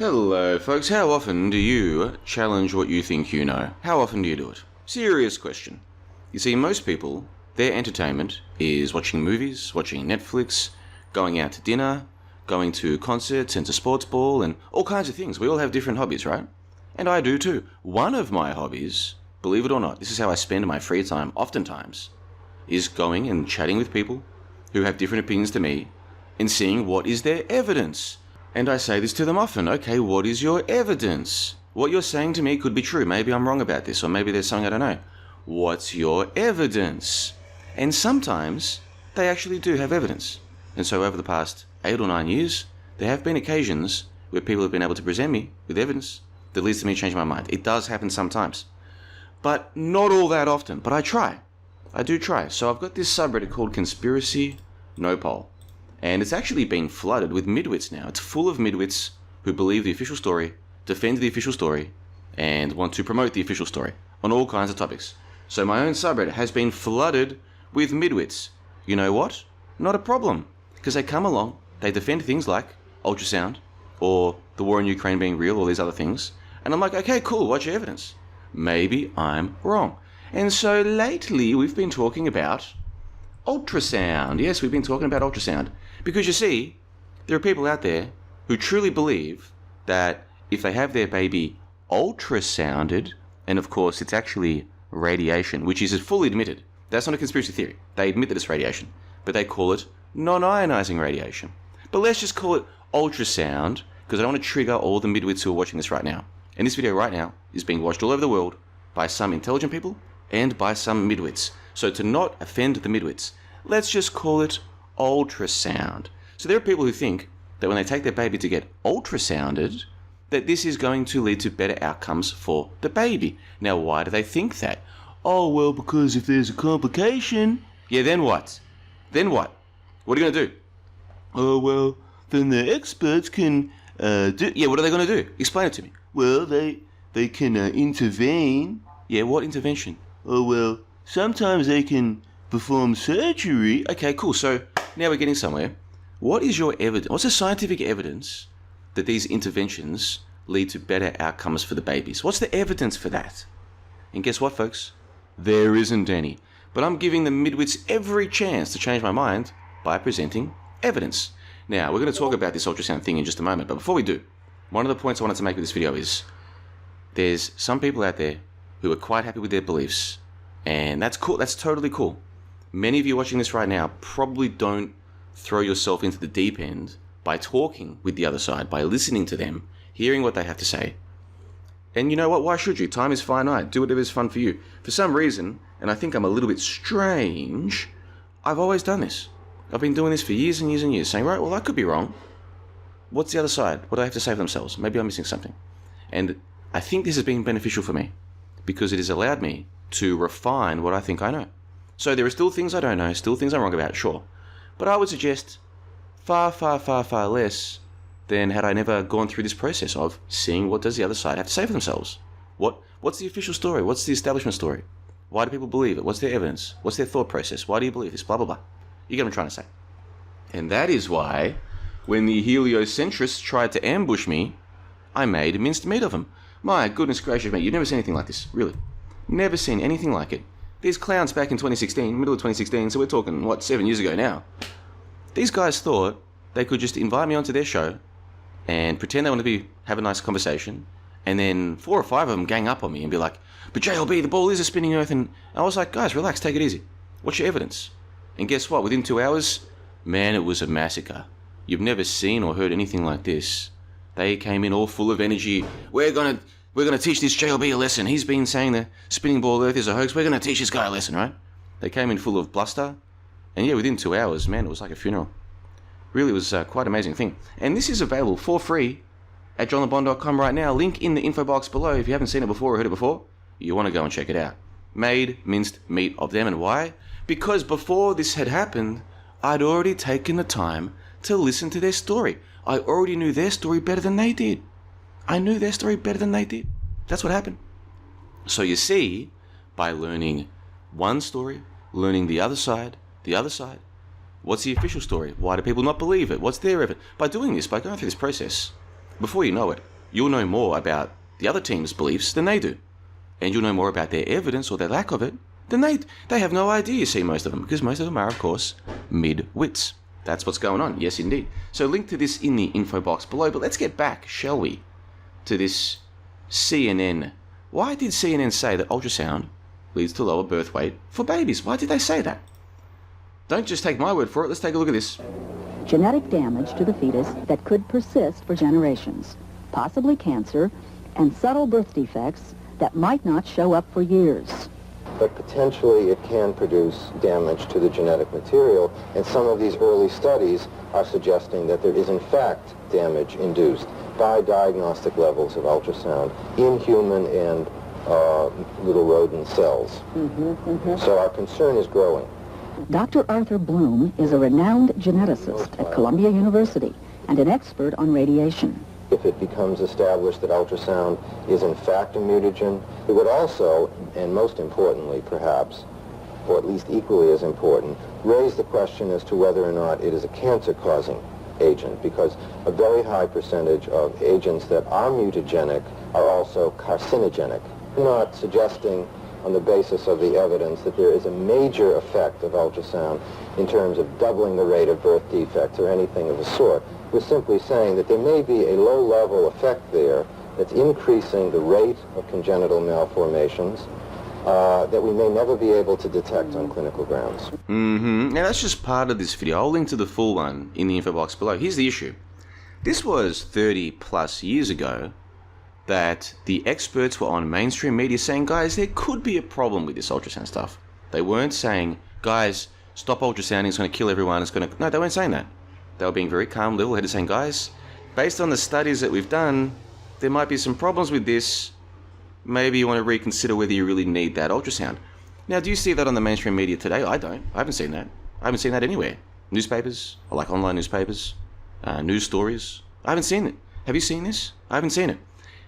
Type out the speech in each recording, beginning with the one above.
Hello folks, how often do you challenge what you think you know? How often do you do it? Serious question. You see, most people, their entertainment is watching movies, watching Netflix, going out to dinner, going to concerts and to sports ball and all kinds of things. We all have different hobbies, right? And I do too. One of my hobbies, believe it or not, this is how I spend my free time oftentimes, is going and chatting with people who have different opinions to me and seeing what is their evidence. And I say this to them often, okay, what is your evidence? What you're saying to me could be true. Maybe I'm wrong about this, or maybe there's something I don't know. What's your evidence? And sometimes they actually do have evidence. And so over the past 8 or 9 years, there have been occasions where people have been able to present me with evidence that leads to me changing my mind. It does happen sometimes, but not all that often. But I try. I do try. So I've got this subreddit called Conspiracy No Poll. And it's actually been flooded with midwits now. It's full of midwits who believe the official story, defend the official story, and want to promote the official story on all kinds of topics. So my own subreddit has been flooded with midwits. You know what? Not a problem. Because they come along, they defend things like ultrasound, or the war in Ukraine being real, or these other things. And I'm like, okay, cool, what's your evidence? Maybe I'm wrong. And so lately we've been talking about ultrasound. Yes, we've been talking about ultrasound. Because you see, there are people out there who truly believe that if they have their baby ultrasounded, and of course it's actually radiation, which is fully admitted. That's not a conspiracy theory. They admit that it's radiation, but they call it non-ionizing radiation. But let's just call it ultrasound, because I don't want to trigger all the midwits who are watching this right now. And this video right now is being watched all over the world by some intelligent people and by some midwits. So to not offend the midwits, let's just call it ultrasound. So there are people who think that when they take their baby to get ultrasounded, that this is going to lead to better outcomes for the baby. Now, why do they think that? Oh, well, because if there's a complication... Yeah, then what? Then what? What are you going to do? Oh, well, then the experts can do... Yeah, what are they going to do? Explain it to me. Well, they can intervene. Yeah, what intervention? Oh, well, sometimes they can perform surgery. Okay, cool. So now we're getting somewhere. What is your evidence? What's the scientific evidence that these interventions lead to better outcomes for the babies? What's the evidence for that? And guess what, folks? There isn't any. But I'm giving the midwits every chance to change my mind by presenting evidence. Now, we're going to talk about this ultrasound thing in just a moment. But before we do, one of the points I wanted to make with this video is there's some people out there who are quite happy with their beliefs. And that's cool. That's totally cool. Many of you watching this right now probably don't throw yourself into the deep end by talking with the other side, by listening to them, hearing what they have to say. And you know what? Why should you? Time is finite. Do whatever is fun for you. For some reason, and I think I'm a little bit strange, I've always done this. I've been doing this for years and years and years, saying, right, well, I could be wrong. What's the other side? What do they have to say for themselves? Maybe I'm missing something. And I think this has been beneficial for me because it has allowed me to refine what I think I know. So there are still things I don't know, still things I'm wrong about, sure. But I would suggest far, far, far, far less than had I never gone through this process of seeing what does the other side have to say for themselves. What's the official story? What's the establishment story? Why do people believe it? What's their evidence? What's their thought process? Why do you believe this? Blah, blah, blah. You get what I'm trying to say. And that is why, when the heliocentrists tried to ambush me, I made minced meat of them. My goodness gracious, mate, you've never seen anything like this, really. Never seen anything like it. These clowns back in 2016, middle of 2016, so we're talking, 7 years ago now. These guys thought they could just invite me onto their show and pretend they want to have a nice conversation, and then 4 or 5 of them gang up on me and be like, but JLB, the ball is a spinning earth, and I was like, guys, relax, take it easy. What's your evidence? And guess what? Within 2 hours, man, it was a massacre. You've never seen or heard anything like this. They came in all full of energy. We're gonna teach this JLB a lesson. He's been saying the spinning ball earth is a hoax. We're gonna teach this guy a lesson, right? They came in full of bluster. And yeah, within 2 hours, man, it was like a funeral. Really was quite an amazing thing. And this is available for free at johnlebon.com right now. Link in the info box below. If you haven't seen it before or heard it before, you want to go and check it out. Made minced meat of them. And why? Because before this had happened, I'd already taken the time to listen to their story. I already knew their story better than they did. I knew their story better than they did. That's what happened. So you see, by learning one story, learning the other side, what's the official story? Why do people not believe it? What's their evidence? By doing this, by going through this process, before you know it, you'll know more about the other team's beliefs than they do. And you'll know more about their evidence or their lack of it than they have no idea, you see, most of them, because most of them are, of course, mid-wits. That's what's going on. Yes, indeed. So link to this in the info box below, but let's get back, shall we, to this CNN. Why did CNN say that ultrasound leads to lower birth weight for babies? Why did they say that? Don't just take my word for it. Let's take a look at this. Genetic damage to the fetus that could persist for generations, possibly cancer, and subtle birth defects that might not show up for years. But potentially it can produce damage to the genetic material, and some of these early studies are suggesting that there is in fact damage induced by diagnostic levels of ultrasound in human and little rodent cells. So our concern is growing. Dr. Arthur Bloom is a renowned geneticist at Columbia University and an expert on radiation. If it becomes established that ultrasound is in fact a mutagen, it would also, and most importantly perhaps, or at least equally as important, raise the question as to whether or not it is a cancer-causing agent, because a very high percentage of agents that are mutagenic are also carcinogenic. I'm not suggesting on the basis of the evidence that there is a major effect of ultrasound in terms of doubling the rate of birth defects or anything of the sort. We're simply saying that there may be a low-level effect there that's increasing the rate of congenital malformations that we may never be able to detect on clinical grounds. Now that's just part of this video. I'll link to the full one in the info box below. Here's the issue. This was 30 plus years ago that the experts were on mainstream media saying, guys, there could be a problem with this ultrasound stuff. They weren't saying, guys, stop ultrasounding, it's going to kill everyone, it's going to... No, they weren't saying that. They were being very calm, level-headed, saying, guys, based on the studies that we've done, there might be some problems with this. Maybe you want to reconsider whether you really need that ultrasound. Now, do you see that on the mainstream media today? I don't. I haven't seen that. I haven't seen that anywhere. Newspapers, or like online newspapers, news stories. I haven't seen it. Have you seen this? I haven't seen it.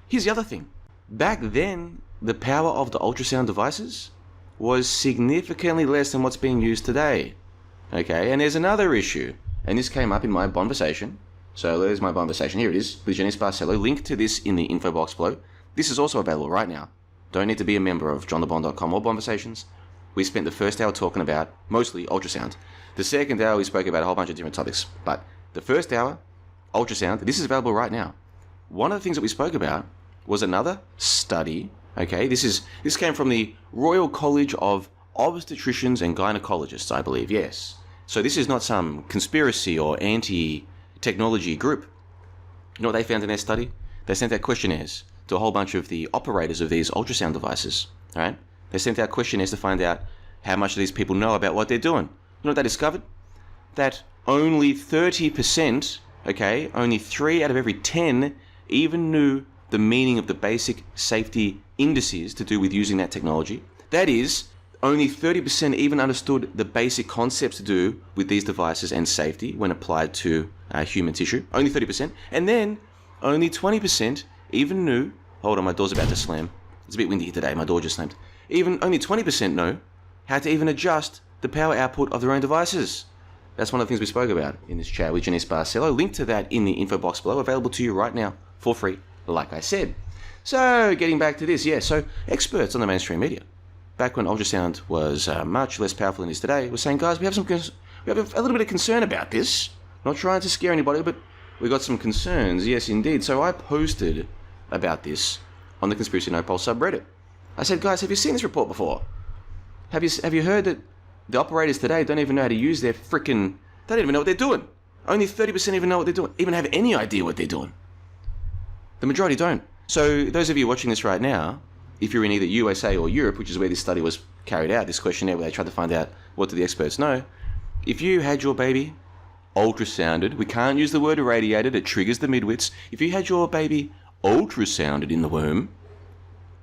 Here's the other thing. Back then, the power of the ultrasound devices was significantly less than what's being used today. Okay, and there's another issue. And this came up in my conversation. So there's my conversation. Here it is, with Janice Barcelo. Link to this in the info box below. This is also available right now. Don't need to be a member of johnthebond.com or Conversations. We spent the first hour talking about mostly ultrasound. The second hour we spoke about a whole bunch of different topics. But the first hour, ultrasound, this is available right now. One of the things that we spoke about was another study. Okay, this came from the Royal College of Obstetricians and Gynecologists, I believe, yes. So this is not some conspiracy or anti-technology group. You know what they found in their study? They sent out questionnaires to a whole bunch of the operators of these ultrasound devices, right? They sent out questionnaires to find out how much of these people know about what they're doing. You know what they discovered? That only 30%, okay, only 3 out of every 10 even knew the meaning of the basic safety indices to do with using that technology. That is, only 30% even understood the basic concepts to do with these devices and safety when applied to human tissue. Only 30%. And then only 20% even knew... Hold on, my door's about to slam. It's a bit windy here today. My door just slammed. Only 20% know how to even adjust the power output of their own devices. That's one of the things we spoke about in this chat with Janice Barcelo. Link to that in the info box below, available to you right now for free, like I said. So, getting back to this, so experts on the mainstream media, back when ultrasound was much less powerful than it is today, were saying, guys, we have a little bit of concern about this. Not trying to scare anybody, but we got some concerns, yes indeed. So I posted about this on the Conspiracy No Pulse subreddit. I said, guys, have you seen this report before? Have you heard that the operators today don't even know how to use their frickin'... They don't even know what they're doing. Only 30% even know what they're doing, even have any idea what they're doing. The majority don't. So those of you watching this right now, if you're in either USA or Europe, which is where this study was carried out, this questionnaire where they tried to find out what do the experts know, if you had your baby ultrasounded, we can't use the word irradiated, it triggers the midwits. If you had your baby ultrasounded in the womb,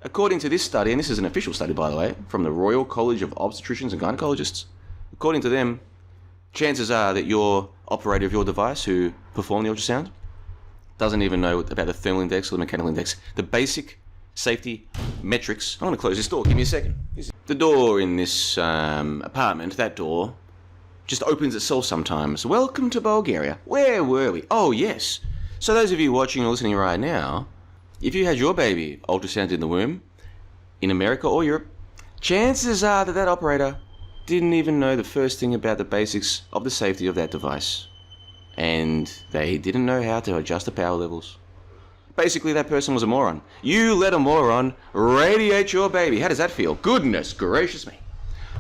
according to this study, and this is an official study by the way, from the Royal College of Obstetricians and Gynecologists, according to them, chances are that your operator of your device who performed the ultrasound doesn't even know about the thermal index or the mechanical index, the basic safety metrics. I'm going to close this door, give me a second. The door in this apartment, that door, just opens itself sometimes. Welcome to Bulgaria. Where were we? Oh, yes. So those of you watching or listening right now, if you had your baby ultrasounded in the womb, in America or Europe, chances are that operator didn't even know the first thing about the basics of the safety of that device. And they didn't know how to adjust the power levels. Basically, that person was a moron. You let a moron radiate your baby. How does that feel? Goodness gracious me.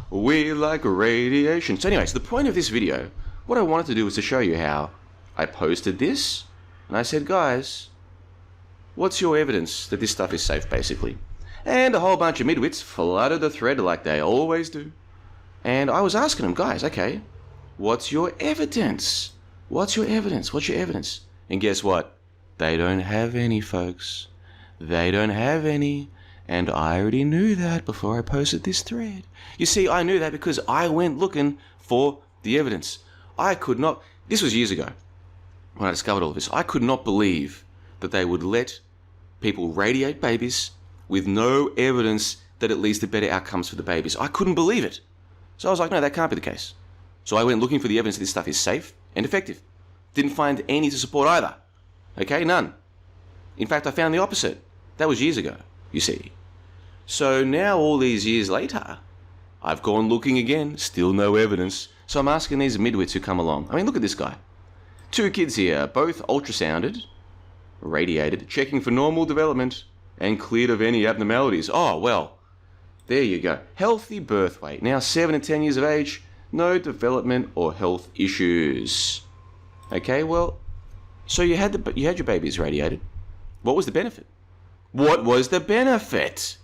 We like radiation. So anyways, the point of this video, what I wanted to do was to show you how I posted this. And I said, guys, what's your evidence that this stuff is safe, basically? And a whole bunch of midwits flooded the thread like they always do. And I was asking them, guys, okay, what's your evidence? What's your evidence? What's your evidence? And guess what? They don't have any, folks. They don't have any. And I already knew that before I posted this thread. You see, I knew that because I went looking for the evidence. I could not, this was years ago when I discovered all of this, I could not believe that they would let people radiate babies with no evidence that it leads to better outcomes for the babies. I couldn't believe it. So I was like, no, that can't be the case. So I went looking for the evidence that this stuff is safe and effective. Didn't find any to support either. Okay, none. In fact, I found the opposite. That was years ago, you see. So now, all these years later, I've gone looking again, still no evidence. So I'm asking these midwits who come along. I mean, look at this guy. 2 kids here, both ultrasounded, radiated, checking for normal development, and cleared of any abnormalities. Oh, well, there you go. Healthy birth weight. Now 7 and 10 years of age, no development or health issues. Okay, well, so you had your babies radiated. What was the benefit? What was the benefit?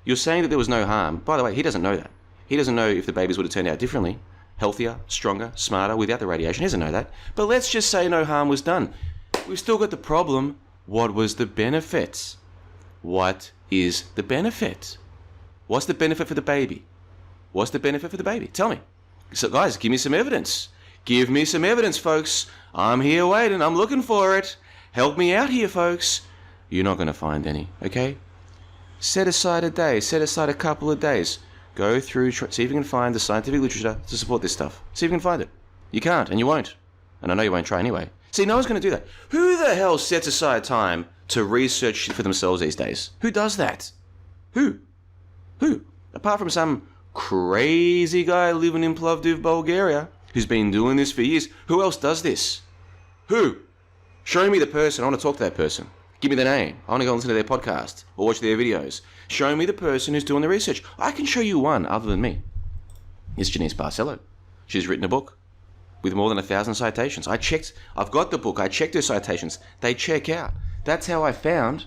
You're saying that there was no harm. By the way, he doesn't know that. He doesn't know if the babies would have turned out differently, healthier, stronger, smarter, without the radiation. He doesn't know that. But let's just say no harm was done. We've still got the problem. What was the benefit? What is the benefit? What's the benefit for the baby? What's the benefit for the baby? Tell me. So guys, give me some evidence. Give me some evidence, folks. I'm here waiting. I'm looking for it. Help me out here, folks. You're not going to find any, okay? Set aside a day. Set aside a couple of days. Go through, see if you can find the scientific literature to support this stuff. See if you can find it. You can't, and you won't. And I know you won't try anyway. See, no one's going to do that. Who the hell sets aside time to research shit for themselves these days? Who does that? Who? Who? Apart from some crazy guy living in Plovdiv, Bulgaria, who's been doing this for years. Who else does this? Who? Show me the person. I want to talk to that person. Give me the name. I want to go listen to their podcast or watch their videos. Show me the person who's doing the research. I can show you one other than me. It's Janice Barcelo. She's written a book with more than 1,000 citations. I've got the book. I checked her citations. They check out. That's how I found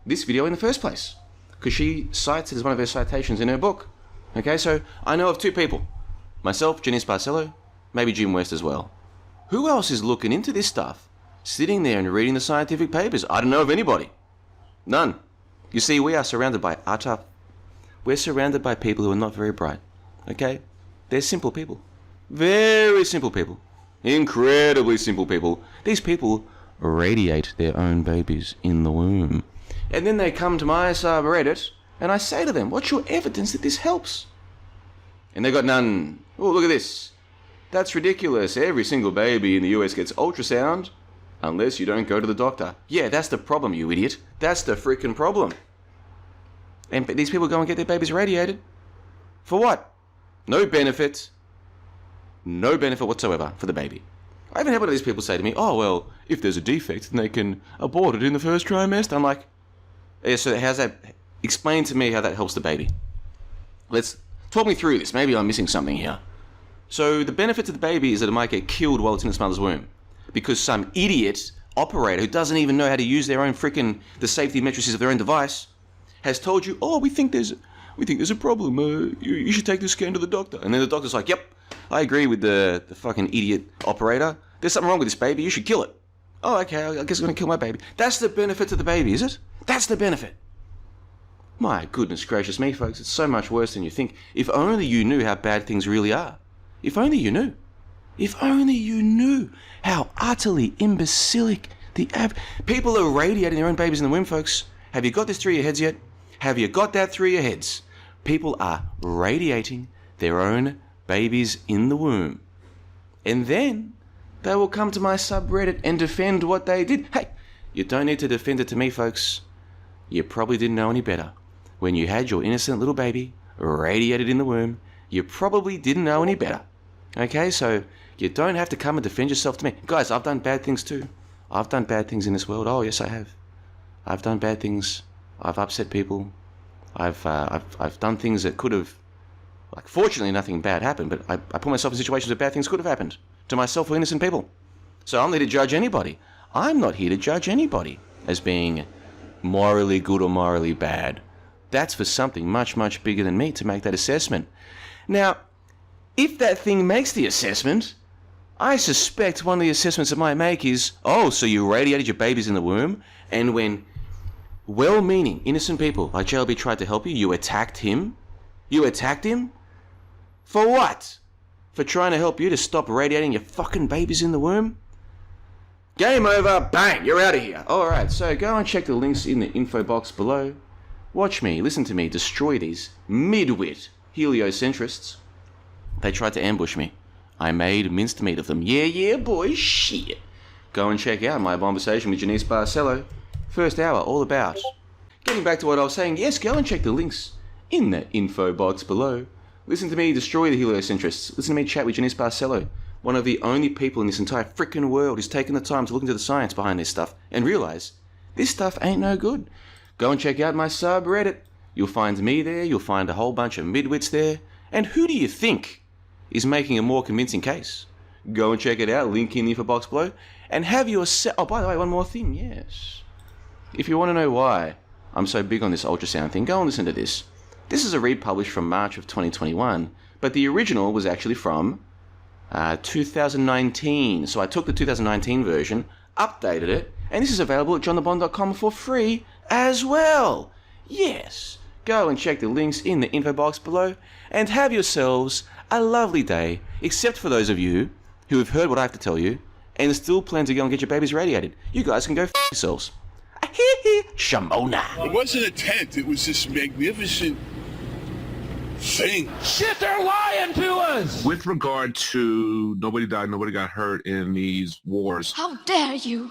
this video in the first place, because she cites it as one of her citations in her book. Okay, so I know of 2 people. Myself, Janice Barcelo, maybe Jim West as well. Who else is looking into this stuff? Sitting there and reading the scientific papers? I don't know of anybody. None. You see, we're surrounded by people who are not very bright. Okay? They're simple people. Very simple people. Incredibly simple people. These people radiate their own babies in the womb. And then they come to my subreddit, and I say to them, what's your evidence that this helps? And they got none. Oh, look at this. That's ridiculous. Every single baby in the US gets ultrasound unless you don't go to the doctor. Yeah, that's the problem, you idiot. That's the freaking problem. And these people go and get their babies radiated. For what? No benefit. No benefit whatsoever for the baby. I even had one of these people say to me, oh, well, if there's a defect, then they can abort it in the first trimester. I'm like, yeah, so how's that? Explain to me how that helps the baby. Let's talk me through this. Maybe I'm missing something here. So the benefit to the baby is that it might get killed while it's in its mother's womb, because some idiot operator who doesn't even know how to use their own the safety matrices of their own device has told you, oh, we think there's a problem. You should take this scan to the doctor. And then the doctor's like, yep, I agree with the fucking idiot operator. There's something wrong with this baby. You should kill it. Oh, okay, I guess I'm going to kill my baby. That's the benefit to the baby, is it? That's the benefit. My goodness gracious me, folks, it's so much worse than you think. If only you knew how bad things really are. If only you knew. If only you knew how utterly imbecilic people are radiating their own babies in the womb, folks. Have you got this through your heads yet? Have you got that through your heads? People are radiating their own babies in the womb. And then they will come to my subreddit and defend what they did. Hey, You don't need to defend it to me, folks. You probably didn't know any better. When you had your innocent little baby radiated in the womb, you probably didn't know any better. Okay, so you don't have to come and defend yourself to me. Guys, I've done bad things too. I've done bad things in this world. Oh, yes, I have. I've done bad things. I've upset people. I've done things that could have, like, fortunately nothing bad happened, but I put myself in situations where bad things could have happened to myself or innocent people. So I'm not here to judge anybody. I'm not here to judge anybody as being morally good or morally bad. That's for something much, much bigger than me to make that assessment. Now, if that thing makes the assessment, I suspect one of the assessments it might make is, oh, so you radiated your babies in the womb, and when well-meaning, innocent people like JLB tried to help you, you attacked him? You attacked him? For what? For trying to help you to stop radiating your fucking babies in the womb? Game over, bang, you're out of here. Alright, so go and check the links in the info box below. Watch me, listen to me, destroy these midwit heliocentrists. They tried to ambush me. I made minced meat of them. Yeah, boy, shit. Go and check out my conversation with Janice Barcelo. First hour, all about. Getting back to what I was saying, yes, go and check the links in the info box below. Listen to me destroy the heliocentrists. Listen to me chat with Janice Barcelo, one of the only people in this entire frickin' world who's taken the time to look into the science behind this stuff and realize this stuff ain't no good. Go and check out my subreddit. You'll find me there, you'll find a whole bunch of midwits there. And who do you think is making a more convincing case? Go and check it out, link in the info box below, and have yourself... Oh, by the way, one more thing, yes. If you want to know why I'm so big on this ultrasound thing, go and listen to this. This is a read published from March of 2021, but the original was actually from 2019. So I took the 2019 version, updated it, and this is available at johnthebond.com for free as well. Yes, go and check the links in the info box below, and have yourselves a lovely day, except for those of you who have heard what I have to tell you and still plan to go and get your babies radiated. You guys can go f*** yourselves. Shamona. It wasn't a tent, it was this magnificent thing. Shit, they're lying to us! With regard to nobody died, nobody got hurt in these wars. How dare you!